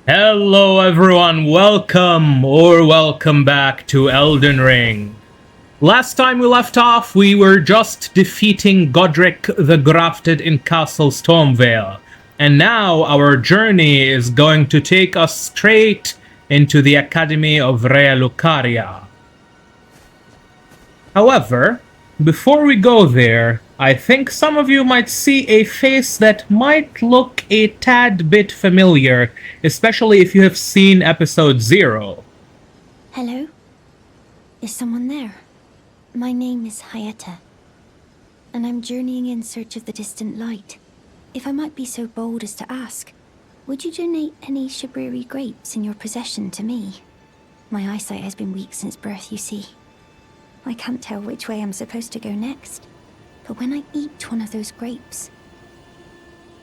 Hello everyone, welcome back to Elden Ring. Last time we left off, we were just defeating Godrick the Grafted in Castle Stormveil. And now our journey is going to take us straight into the Academy of Lucaria. However, before we go there, I think some of you might see a face that might look a tad bit familiar, especially if you have seen episode 0. Hello? Is someone there? My name is Hayata, and I'm journeying in search of the distant light. If I might be so bold as to ask, would you donate any Shabriri grapes in your possession to me? My eyesight has been weak since birth, you see. I can't tell which way I'm supposed to go next, but when I eat one of those grapes,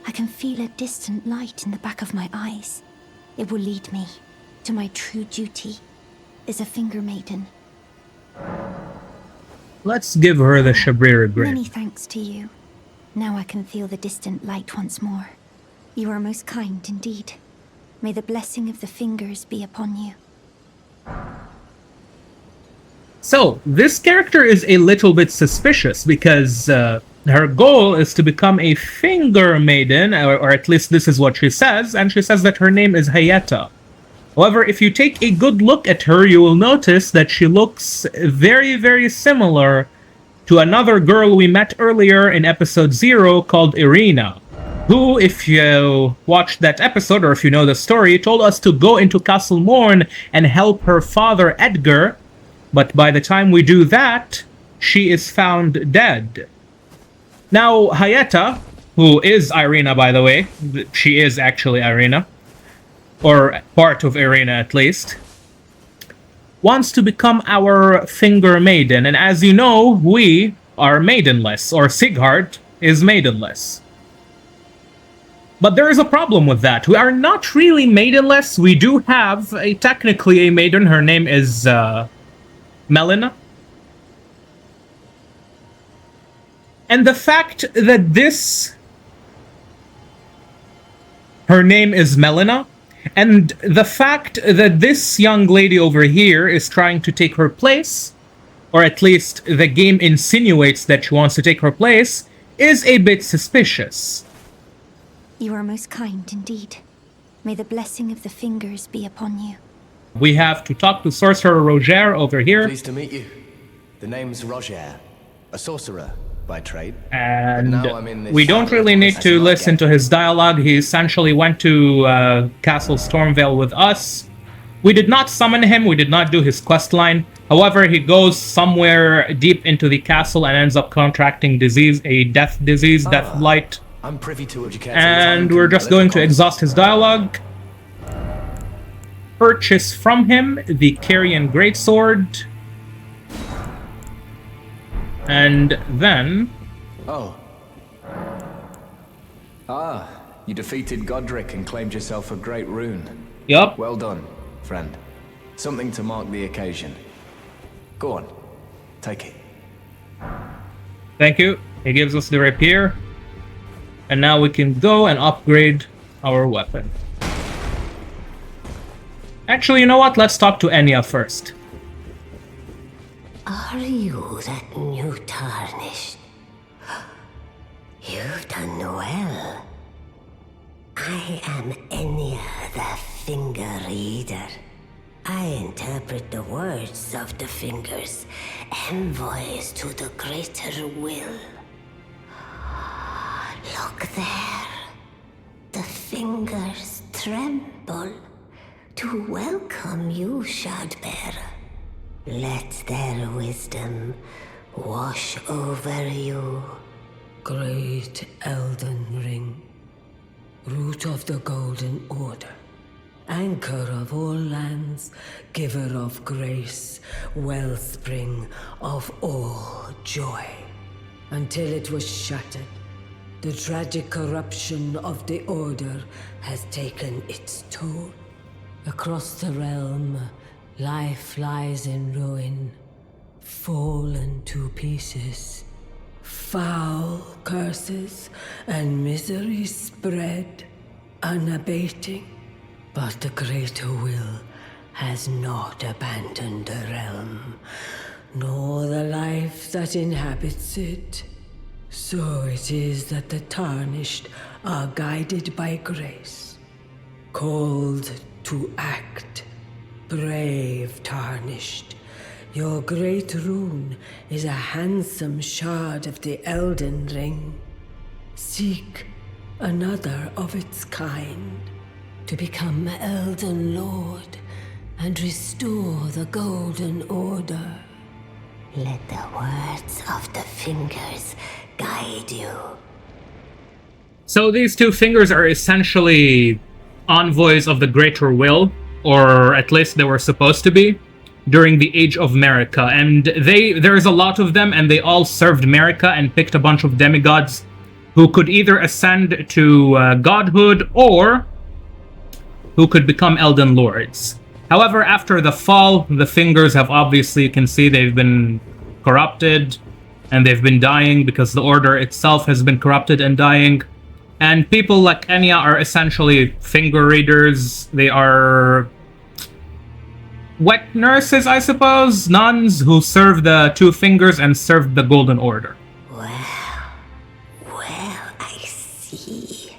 I can feel a distant light in the back of my eyes. It will lead me to my true duty as a finger maiden. Let's give her the Shabriri grape. Many thanks to you. Now I can feel the distant light once more. You are most kind indeed. May the blessing of the fingers be upon you. So, this character is a little bit suspicious because her goal is to become a finger maiden, or at least this is what she says, and she says that her name is Hayata. However, if you take a good look at her, you will notice that she looks very, very similar to another girl we met earlier in episode 0 called Irina, who, if you watched that episode or if you know the story, told us to go into Castle Morn and help her father Edgar. But by the time we do that, she is found dead. Now, Hayata, who is Irina, by the way, she is actually Irina, or part of Irina at least, wants to become our finger maiden. And as you know, we are maidenless, or Sieghard is maidenless. But there is a problem with that. We are not really maidenless. We do have technically a maiden. Her name is Melina. And the fact that her name is Melina, and the fact that this young lady over here is trying to take her place, or at least the game insinuates that she wants to take her place, is a bit suspicious. You are most kind indeed. May the blessing of the fingers be upon you. We have to talk to Sorcerer Roger over here. Pleased to meet you. The name's Roger, a sorcerer by trade. And we don't really need to listen to his dialogue. He essentially went to Castle Stormveil with us. We did not summon him, we did not do his quest line. However, he goes somewhere deep into the castle and ends up contracting a death disease, death blight. I'm privy to what you can. And we're just going to exhaust his dialogue. Purchase from him the Carian Greatsword. And then... Oh. Ah, you defeated Godrick and claimed yourself a great rune. Yup. Well done, friend. Something to mark the occasion. Go on, take it. Thank you. He gives us the rapier. And now we can go and upgrade our weapon. Actually, you know what? Let's talk to Enya first. Are you that new tarnished? You've done well. I am Enya the Finger Reader. I interpret the words of the fingers, envoys to the greater will. Look there. The fingers tremble to welcome you, Shardbearer. Let their wisdom wash over you. Great Elden Ring, root of the Golden Order, anchor of all lands, giver of grace, wellspring of all joy. Until it was shattered, the tragic corruption of the Order has taken its toll. Across the realm, life lies in ruin, fallen to pieces. Foul curses and misery spread, unabating. But the greater will has not abandoned the realm, nor the life that inhabits it. So it is that the Tarnished are guided by grace, called to act. Brave Tarnished, your great rune is a handsome shard of the Elden Ring. Seek another of its kind to become Elden Lord and restore the Golden Order. Let the words of the fingers guide you. So these two fingers are essentially envoys of the Greater Will, or at least they were supposed to be, during the Age of Marika. And there's a lot of them, and they all served Marika and picked a bunch of demigods who could either ascend to godhood or who could become Elden Lords. However, after the fall, the fingers have obviously, you can see they've been corrupted, and they've been dying because the Order itself has been corrupted and dying. And people like Enya are essentially finger readers. They are wet nurses, I suppose, nuns who serve the two fingers and serve the Golden Order. Well, I see.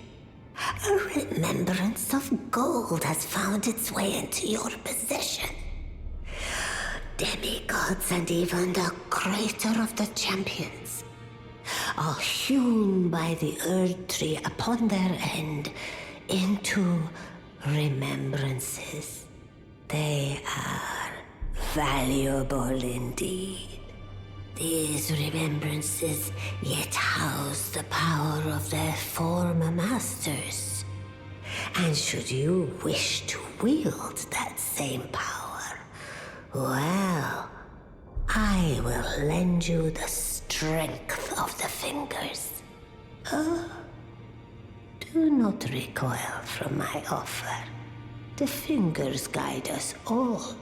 A remembrance of gold has found its way into your possession. Demigods and even the greater of the champions are hewn by the Earth Tree upon their end into remembrances. They are valuable indeed. These remembrances yet house the power of their former masters. And should you wish to wield that same power, well, I will lend you the strength of the fingers. Do not recoil from my offer. The fingers guide us all.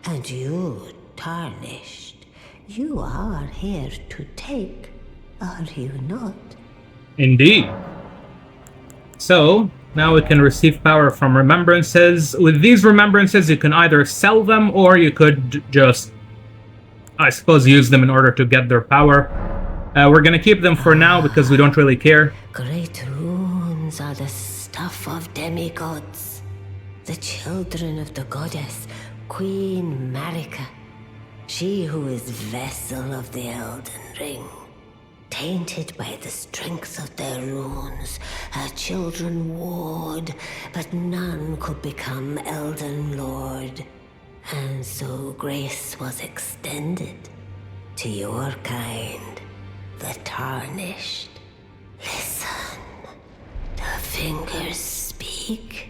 And you, Tarnished, you are here to take, are you not? Indeed. So, now we can receive power from remembrances. With these remembrances, you can either sell them, or you could just, I suppose, use them in order to get their power. We're gonna keep them for now because we don't really care. Great runes are the stuff of demigods, the children of the goddess, Queen Marika. She who is vessel of the Elden Ring. Tainted by the strength of their runes, her children warred, but none could become Elden Lord. And so grace was extended to your kind, the Tarnished. Listen, the fingers speak.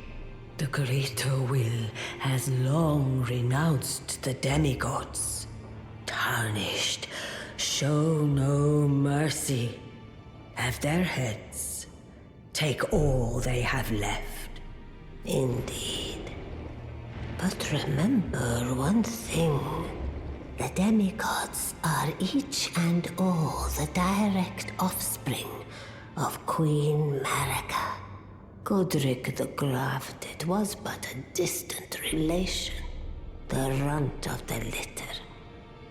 The greater will has long renounced the demigods. Tarnished, show no mercy. Have their heads. Take all they have left. Indeed. But remember one thing. The demigods are each and all the direct offspring of Queen Marika. Godrick the Grafted was but a distant relation, the runt of the litter.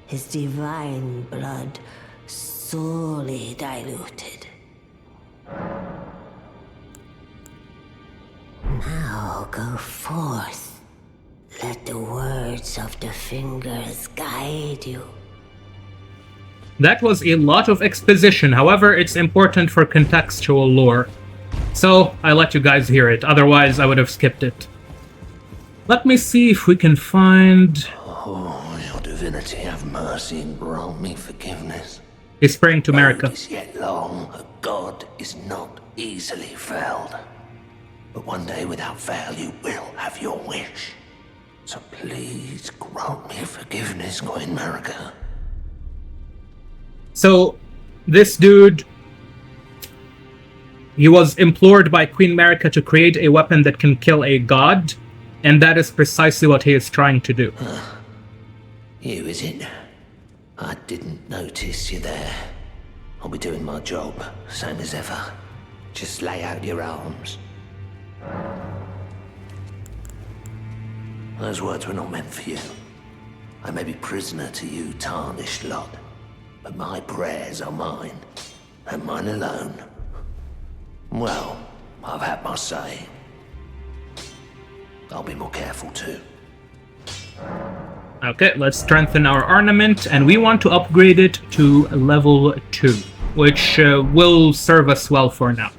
His divine blood sorely diluted. Now go forth. Let the words of the fingers guide you. That was a lot of exposition, however, it's important for contextual lore. So, I let you guys hear it, otherwise I would have skipped it. Let me see if we can find... Oh, your divinity, have mercy and grant me forgiveness. He's praying to Marika. Road is yet long, a god is not easily felled. But one day without fail you will have your wish. So please grant me forgiveness, Queen Marika. So, this dude... He was implored by Queen Marika to create a weapon that can kill a god, and that is precisely what he is trying to do. You, is it? I didn't notice you there. I'll be doing my job, same as ever. Just lay out your arms. Those words were not meant for you. I may be prisoner to you, tarnished lot, but my prayers are mine, and mine alone. Well, I've had my say. I'll be more careful too. Okay, let's strengthen our ornament, and we want to upgrade it to level 2, which will serve us well for now.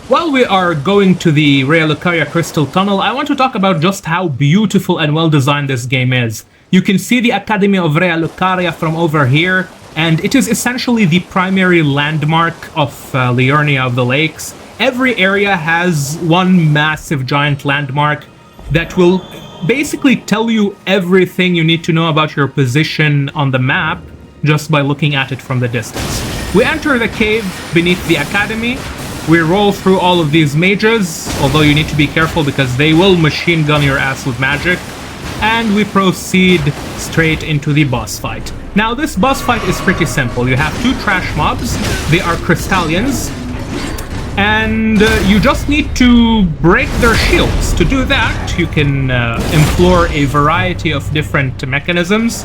While we are going to the Raya Lucaria Crystal Tunnel, I want to talk about just how beautiful and well designed this game is. You can see the Academy of Raya Lucaria from over here, and it is essentially the primary landmark of Liurnia of the Lakes. Every area has one massive giant landmark that will basically tell you everything you need to know about your position on the map just by looking at it from the distance. We enter the cave beneath the Academy. We roll through all of these mages, although you need to be careful because they will machine gun your ass with magic. And we proceed straight into the boss fight. Now, this boss fight is pretty simple. You have 2 trash mobs. They are Crystallians. And you just need to break their shields. To do that, you can implore a variety of different mechanisms.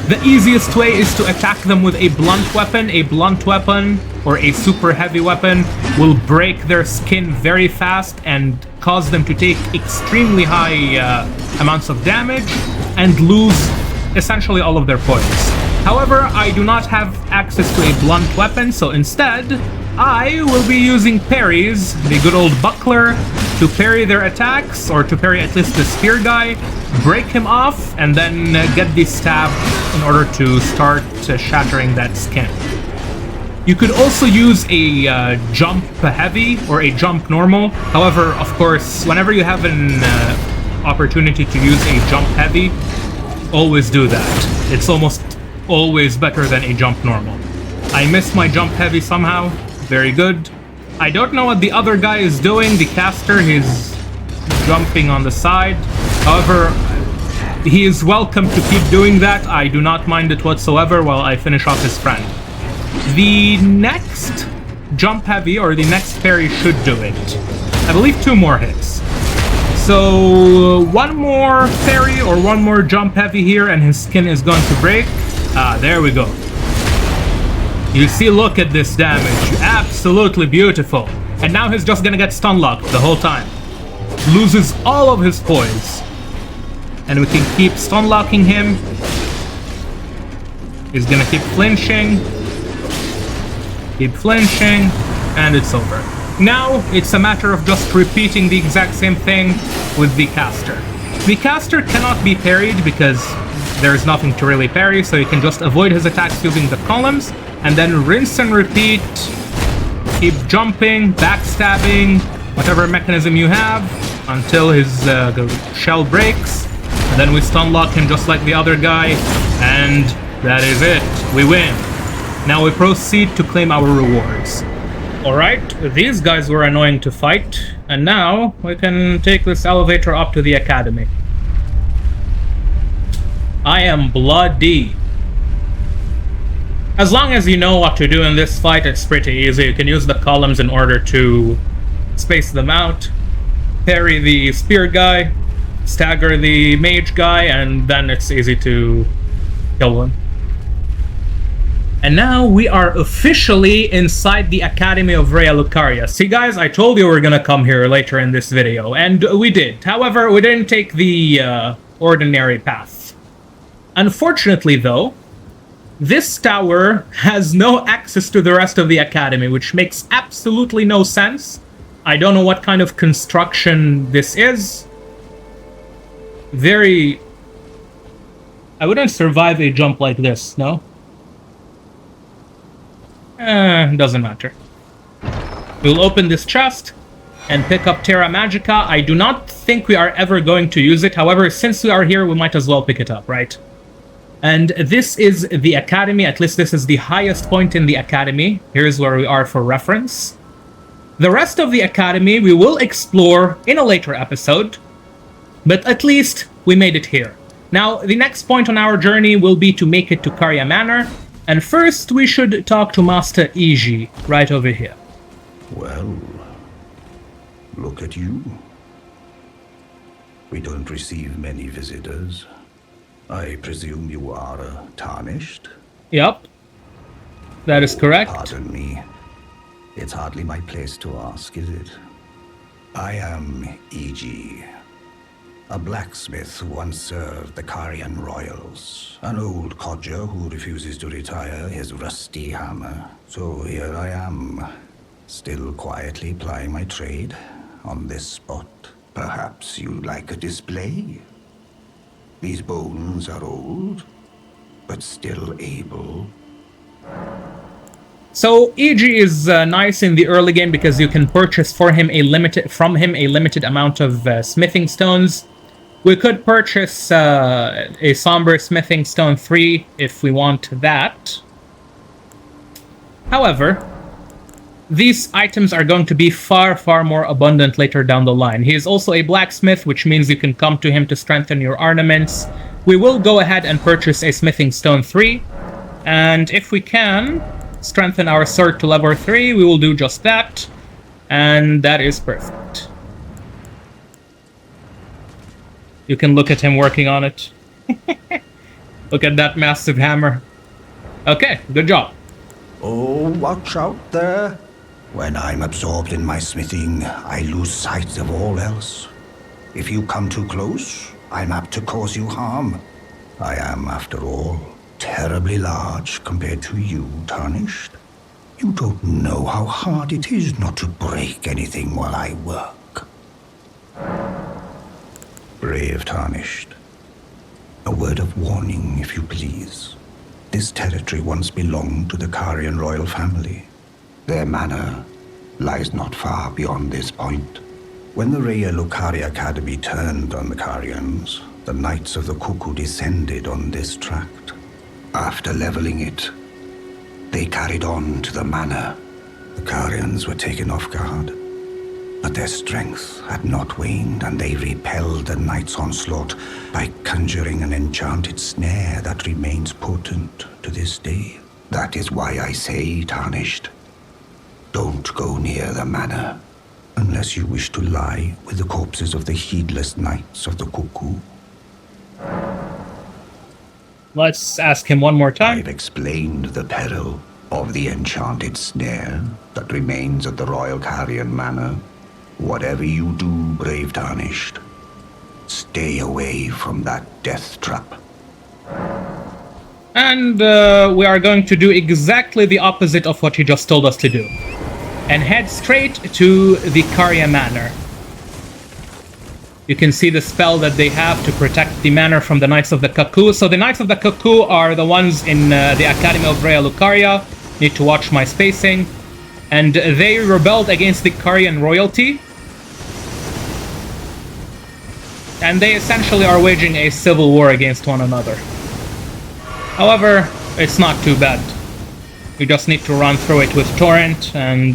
The easiest way is to attack them with a blunt weapon. A blunt weapon, or a super heavy weapon, will break their skin very fast and cause them to take extremely high amounts of damage and lose essentially all of their points. However, I do not have access to a blunt weapon, so instead, I will be using parries, the good old buckler, to parry their attacks, or to parry at least the spear guy, break him off, and then get the stab in order to start shattering that skin. You could also use a jump heavy or a jump normal. However, of course, whenever you have an opportunity to use a jump heavy, always do that. It's almost always better than a jump normal. I missed my jump heavy somehow. Very good. I don't know what the other guy is doing. The caster, he's jumping on the side. However, he is welcome to keep doing that. I do not mind it whatsoever while I finish off his friend. The next jump heavy, or the next parry, should do it. I believe 2 more hits. So 1 more parry or 1 more jump heavy here and his skin is going to break. Ah, there we go. You see, look at this damage. Absolutely beautiful. And now he's just gonna get stun locked the whole time. Loses all of his poise. And we can keep stun locking him. He's gonna keep flinching. Keep flinching. And it's over. Now, it's a matter of just repeating the exact same thing with the caster. The caster cannot be parried because there's nothing to really parry, so you can just avoid his attacks using the columns, and then rinse and repeat. Keep jumping, backstabbing, whatever mechanism you have, until his shell breaks. And then we stun lock him just like the other guy, and that is it. We win. Now we proceed to claim our rewards. Alright, these guys were annoying to fight, and now we can take this elevator up to the academy. I am bloody. As long as you know what to do in this fight, it's pretty easy. You can use the columns in order to space them out, parry the spear guy, stagger the mage guy, and then it's easy to kill him. And now we are officially inside the Academy of Raya Lucaria. See guys, I told you we were gonna come here later in this video, and we did. However, we didn't take the ordinary path. Unfortunately though, this tower has no access to the rest of the Academy, which makes absolutely no sense. I don't know what kind of construction this is. Very... I wouldn't survive a jump like this, no? Doesn't matter. We'll open this chest and pick up Terra Magica. I do not think we are ever going to use it. However, since we are here, we might as well pick it up, right? And this is the Academy. At least this is the highest point in the Academy. Here's where we are for reference. The rest of the Academy we will explore in a later episode. But at least we made it here. Now, the next point on our journey will be to make it to Caria Manor. And first, we should talk to Master Iji, right over here. Well, look at you. We don't receive many visitors. I presume you are tarnished? Yep. That is correct. Pardon me. It's hardly my place to ask, is it? I am E.G., a blacksmith who once served the Carian royals, an old codger who refuses to retire his rusty hammer. So here I am, still quietly plying my trade on this spot. Perhaps you'd like a display? These bones are old, but still able. So EG is nice in the early game because you can purchase from him a limited amount of smithing stones. We could purchase a Somber Smithing Stone 3 if we want that. However, these items are going to be far, far more abundant later down the line. He is also a blacksmith, which means you can come to him to strengthen your ornaments. We will go ahead and purchase a Smithing Stone 3. And if we can strengthen our sword to level 3, we will do just that. And that is perfect. You can look at him working on it. Look at that massive hammer. Okay, good job. Oh, watch out there. When I'm absorbed in my smithing, I lose sight of all else. If you come too close, I'm apt to cause you harm. I am, after all, terribly large compared to you, Tarnished. You don't know how hard it is not to break anything while I work. Brave Tarnished. A word of warning, if you please. This territory once belonged to the Carian royal family. Their manor lies not far beyond this point. When the Raya Lucaria Academy turned on the Carians, the Knights of the Cuckoo descended on this tract. After leveling it, they carried on to the manor. The Carians were taken off guard, but their strength had not waned, and they repelled the Knight's onslaught by conjuring an enchanted snare that remains potent to this day. That is why I say, Tarnished, don't go near the manor, unless you wish to lie with the corpses of the heedless Knights of the Cuckoo. Let's ask him one more time. I've explained the peril of the enchanted snare that remains at the Royal Carian Manor. Whatever you do, brave Tarnished, stay away from that death trap. And we are going to do exactly the opposite of what he just told us to do. And head straight to the Caria Manor. You can see the spell that they have to protect the manor from the Knights of the Cuckoo. So the Knights of the Cuckoo are the ones in the Academy of Raya Lucaria. Need to watch my spacing. And they rebelled against the Carian royalty. And they essentially are waging a civil war against one another. However, it's not too bad. You just need to run through it with Torrent, and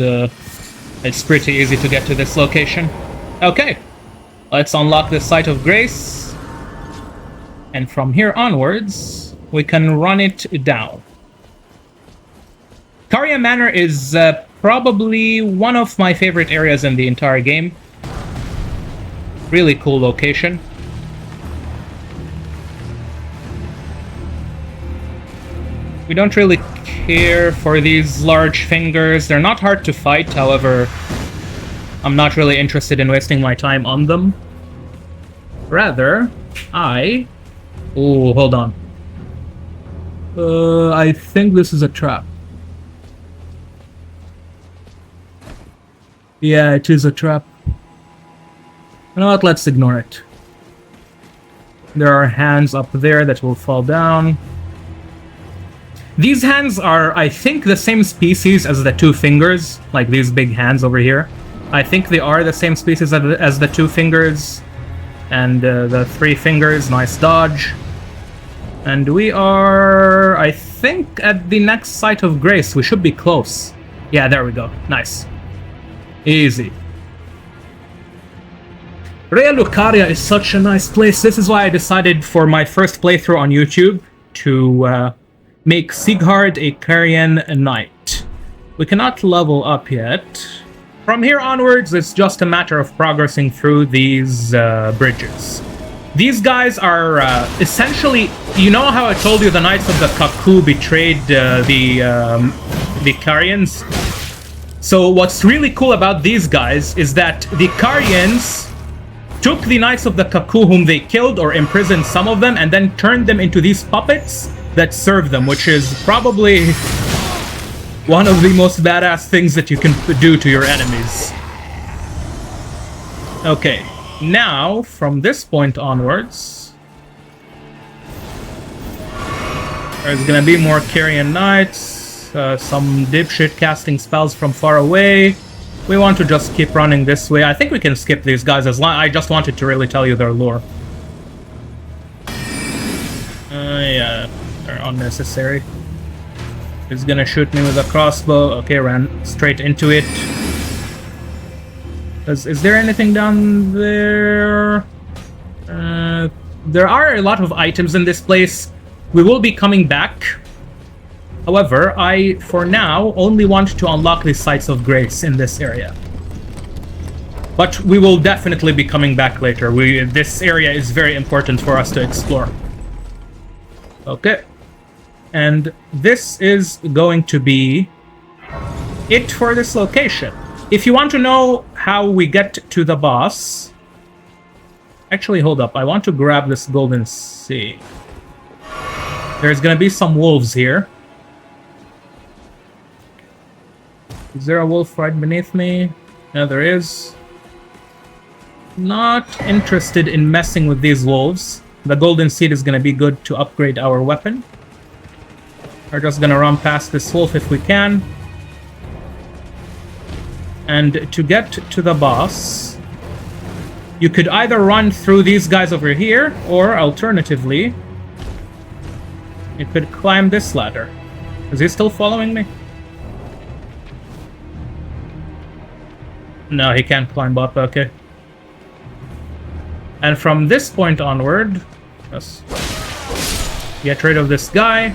it's pretty easy to get to this location. Okay, let's unlock the Site of Grace. And from here onwards, we can run it down. Caria Manor is probably one of my favorite areas in the entire game. Really cool location. We don't really care for these large fingers. They're not hard to fight, however, I'm not really interested in wasting my time on them. Rather, Oh, hold on. I think this is a trap. Yeah, it is a trap. You know what, let's ignore it. There are hands up there that will fall down. These hands are, I think, the same species as the two fingers, like these big hands over here. I think they are the same species as the two fingers. And the three fingers, nice dodge. And we are, I think, at the next Site of Grace. We should be close. Yeah, there we go. Nice. Easy. Raya Lucaria is such a nice place. This is why I decided for my first playthrough on YouTube to make Sieghard a Carian Knight. We cannot level up yet. From here onwards, it's just a matter of progressing through these bridges. These guys are essentially... You know how I told you the Knights of the Cuckoo betrayed the Carians? So what's really cool about these guys is that the Carians took the Knights of the Cuckoo whom they killed or imprisoned some of them and then turned them into these puppets that serve them, which is probably one of the most badass things that you can do to your enemies. Okay, now from this point onwards, there's gonna be more Carian Knights, some dipshit casting spells from far away. We want to just keep running this way. I think we can skip these guys as long... I just wanted to really tell you their lore. Yeah, they're unnecessary. He's gonna shoot me with a crossbow. Okay, ran straight into it. Is there anything down there? There are a lot of items in this place. We will be coming back. However, I, for now, only want to unlock the Sites of Grace in this area. But we will definitely be coming back later. This area is very important for us to explore. Okay. And this is going to be it for this location. If you want to know how we get to the boss... Actually, hold up. I want to grab this golden sea. There's going to be some wolves here. Is there a wolf right beneath me? Yeah, there is. Not interested in messing with these wolves. The golden seed is going to be good to upgrade our weapon. We're just going to run past this wolf if we can. And to get to the boss, you could either run through these guys over here, or alternatively, you could climb this ladder. Is he still following me? No, he can't climb up, okay. And from this point onward, let's get rid of this guy.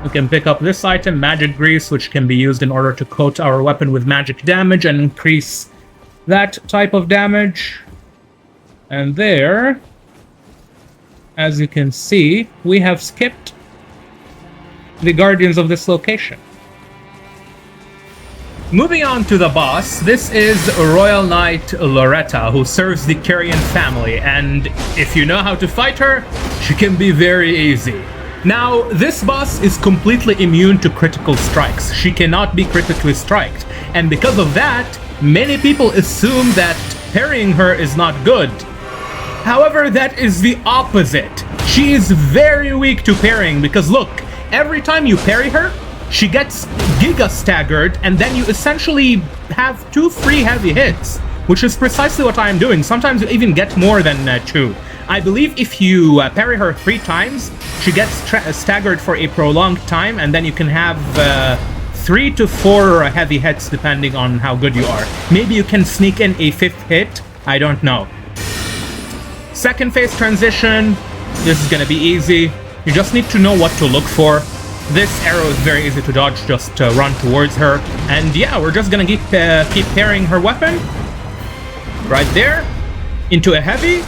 We can pick up this item, Magic Grease, which can be used in order to coat our weapon with magic damage and increase that type of damage. And there, as you can see, we have skipped the guardians of this location. Moving on to the boss, this is Royal Knight Loretta, who serves the Carian family, and if you know how to fight her, she can be very easy. Now, this boss is completely immune to critical strikes. She cannot be critically striked, and because of that, many people assume that parrying her is not good. However, that is the opposite. She is very weak to parrying, because look, every time you parry her, she gets giga staggered, and then you essentially have 2 free heavy hits, which is precisely what I am doing. Sometimes you even get more than 2. I believe if you parry her 3 times, she gets staggered for a prolonged time, and then you can have 3 to 4 heavy hits depending on how good you are. Maybe you can sneak in a 5th hit, I don't know. Second phase transition, this is gonna be easy. You just need to know what to look for. This arrow is very easy to dodge, just run towards her. And yeah, we're just gonna keep parrying her weapon. Right there. Into a heavy.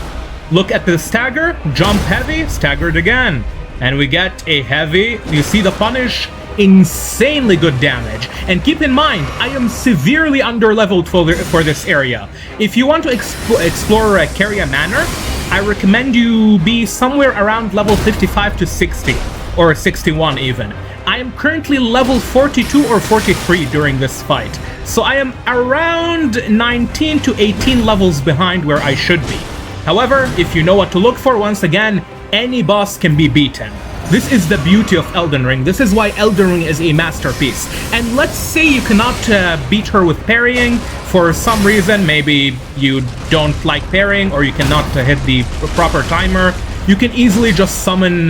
Look at the stagger. Jump heavy. Staggered again. And we get a heavy. You see the punish? Insanely good damage. And keep in mind, I am severely underleveled for this area. If you want to explore Caria Manor, I recommend you be somewhere around level 55 to 60. Or 61 even. I am currently level 42 or 43 during this fight, so I am around 19 to 18 levels behind where I should be. However, if you know what to look for, once again, any boss can be beaten. This is the beauty of Elden Ring. This is why Elden Ring is a masterpiece. And let's say you cannot beat her with parrying for some reason. Maybe you don't like parrying, or you cannot hit the proper timer. You can easily just summon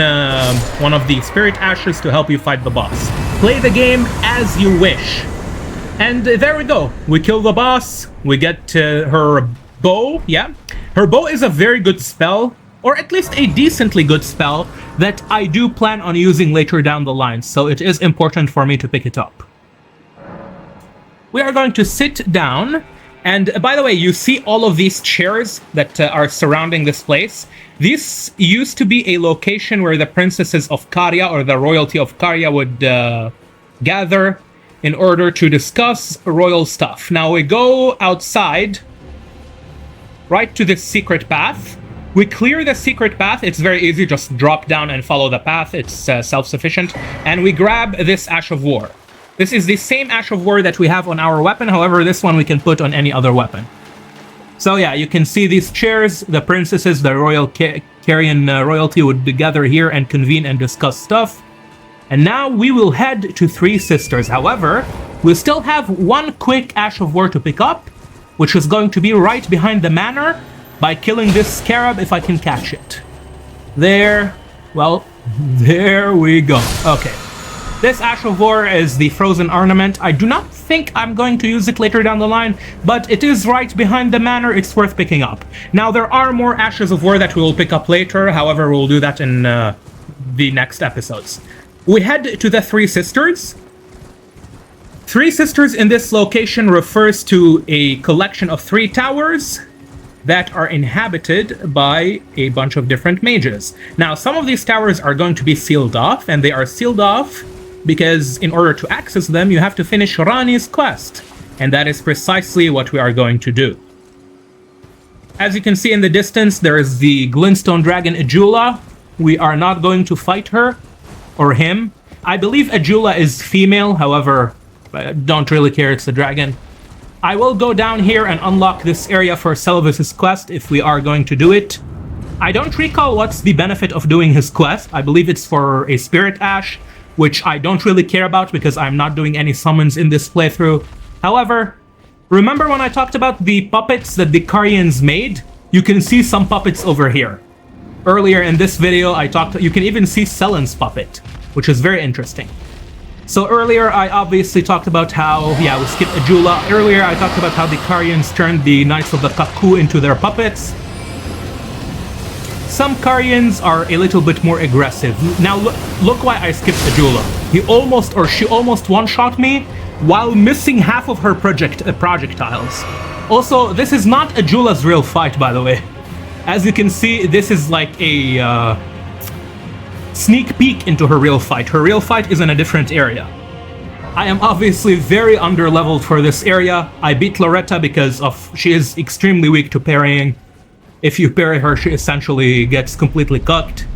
one of the Spirit Ashes to help you fight the boss. Play the game as you wish. And there we go. We kill the boss. We get her bow. Yeah. Her bow is a very good spell, or at least a decently good spell, that I do plan on using later down the line. So it is important for me to pick it up. we are going to sit down. And by the way, you see all of these chairs that are surrounding this place. This used to be a location where the princesses of Caria or the royalty of Caria would gather in order to discuss royal stuff. Now we go outside, right to this secret path. We clear the secret path. It's very easy, just drop down and follow the path. It's self-sufficient. And we grab this Ash of War. This is the same Ash of War that we have on our weapon. However, this one we can put on any other weapon. So yeah, you can see these chairs. The princesses, the royal Carian royalty would gather here and convene and discuss stuff. And now we will head to Three Sisters. However, we still have one quick Ash of War to pick up, which is going to be right behind the manor by killing this scarab if I can catch it. There, well, there we go. Okay. This Ash of War is the frozen ornament. I do not think I'm going to use it later down the line, but it is right behind the manor. It's worth picking up. Now, there are more Ashes of War that we will pick up later. However, we'll do that in the next episodes. We head to the Three Sisters. Three Sisters in this location refers to a collection of 3 towers that are inhabited by a bunch of different mages. Now, some of these towers are going to be sealed off, and they are sealed off because in order to access them, you have to finish Ranni's quest. And that is precisely what we are going to do. As you can see in the distance, there is the Glintstone Dragon Ajula. We are not going to fight her or him. I believe Ajula is female, however, I don't really care, it's a dragon. I will go down here and unlock this area for Selvis's quest if we are going to do it. I don't recall what's the benefit of doing his quest. I believe it's for a Spirit Ash, which I don't really care about because I'm not doing any summons in this playthrough. However, remember when I talked about the puppets that the Carians made? You can see some puppets over here. Earlier in this video, you can even see Selen's puppet, which is very interesting. So earlier, I obviously talked about how, yeah, we skipped Ajula. Earlier, I talked about how the Carians turned the Knights of the Kaku into their puppets. Some Carians are a little bit more aggressive. Now look why I skipped Ajula. She almost one-shot me while missing half of her projectiles. Also, this is not Ajula's real fight, by the way. As you can see, this is like a sneak peek into her real fight. Her real fight is in a different area. I am obviously very under-leveled for this area. I beat Loretta because she is extremely weak to parrying. If you parry her, she essentially gets completely cooked.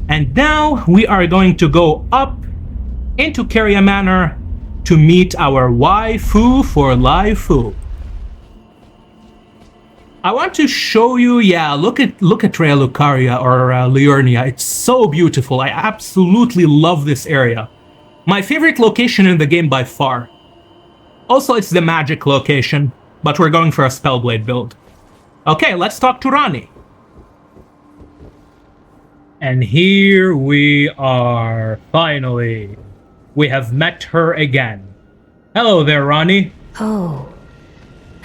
And now we are going to go up into Caria Manor to meet our waifu for Laifu. I want to show you, yeah, look at Rhea Lucaria or Liurnia. It's so beautiful. I absolutely love this area. My favorite location in the game by far. Also, it's the magic location, but we're going for a Spellblade build. Okay, let's talk to Ranni. And here we are, finally. We have met her again. Hello there, Ranni. Oh,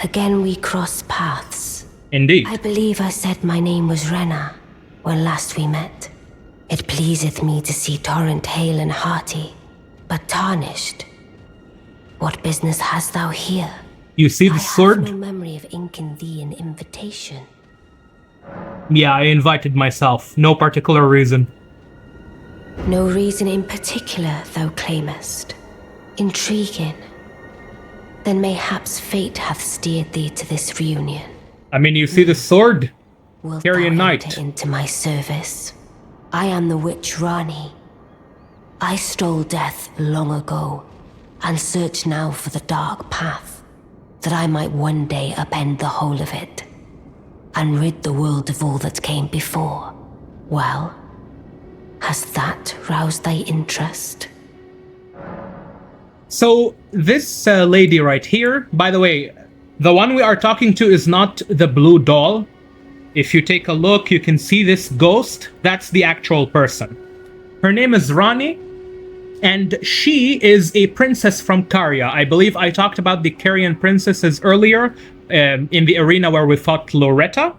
again we cross paths. Indeed. I believe I said my name was Renna when last we met. It pleaseth me to see Torrent hale and hearty, but tarnished. What business hast thou here? You see the sword? I have no memory of inking thee an invitation. Yeah, I invited myself. No particular reason. No reason in particular, thou claimest. Intriguing. Then mayhaps fate hath steered thee to this reunion. I mean, you see the sword? Wilt Carian thou Knight. enter into my service? I am the witch Ranni. I stole death long ago, and search now for the dark path, that I might one day upend the whole of it, and rid the world of all that came before. Well, has that roused thy interest? So, this lady right here, by the way, the one we are talking to is not the blue doll. If you take a look, you can see this ghost. That's the actual person. Her name is Ranni, and she is a princess from Caria. I believe I talked about the Carian princesses earlier in the arena where we fought Loretta.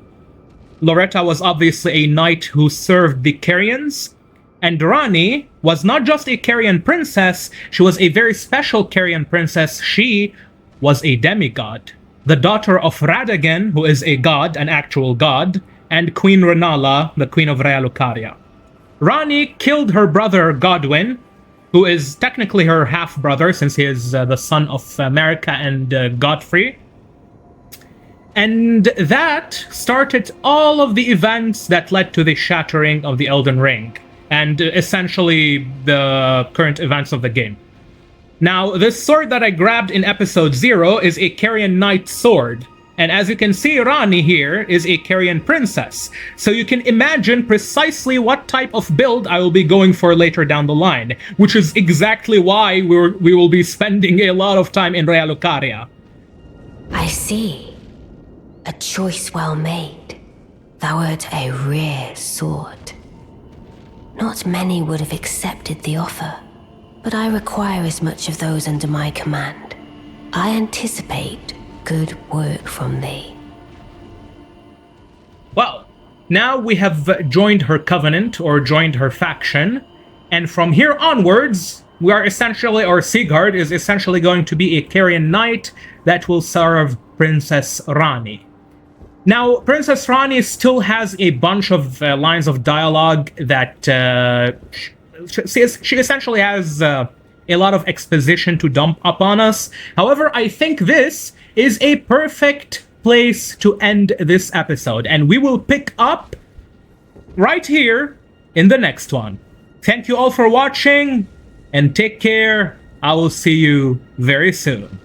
Loretta was obviously a knight who served the Carians, and Ranni was not just a Carian princess, she was a very special Carian princess. She was a demigod, the daughter of Radagen, who is a god, an actual god, and Queen Rennala, the Queen of Rea Lucaria. Ranni killed her brother Godwyn, who is technically her half-brother since he is the son of Marika and Godfrey. And that started all of the events that led to the shattering of the Elden Ring, and essentially the current events of the game. Now, this sword that I grabbed in episode 0 is a Carian Knight sword, and as you can see, Ranni here is a Carian princess, so you can imagine precisely what type of build I will be going for later down the line, which is exactly why we will be spending a lot of time in Rea Lucaria. I see. A choice well made. Thou art a rare sword. Not many would have accepted the offer, but I require as much of those under my command. I anticipate good work from thee. Well, now we have joined her covenant, or joined her faction, and from here onwards, we are essentially, or Sieghard is essentially going to be a Carian Knight that will serve Princess Ranni. Now, Princess Ranni still has a bunch of lines of dialogue that she essentially has a lot of exposition to dump upon us. However, I think this is a perfect place to end this episode, and we will pick up right here in the next one. Thank you all for watching, and take care. I will see you very soon.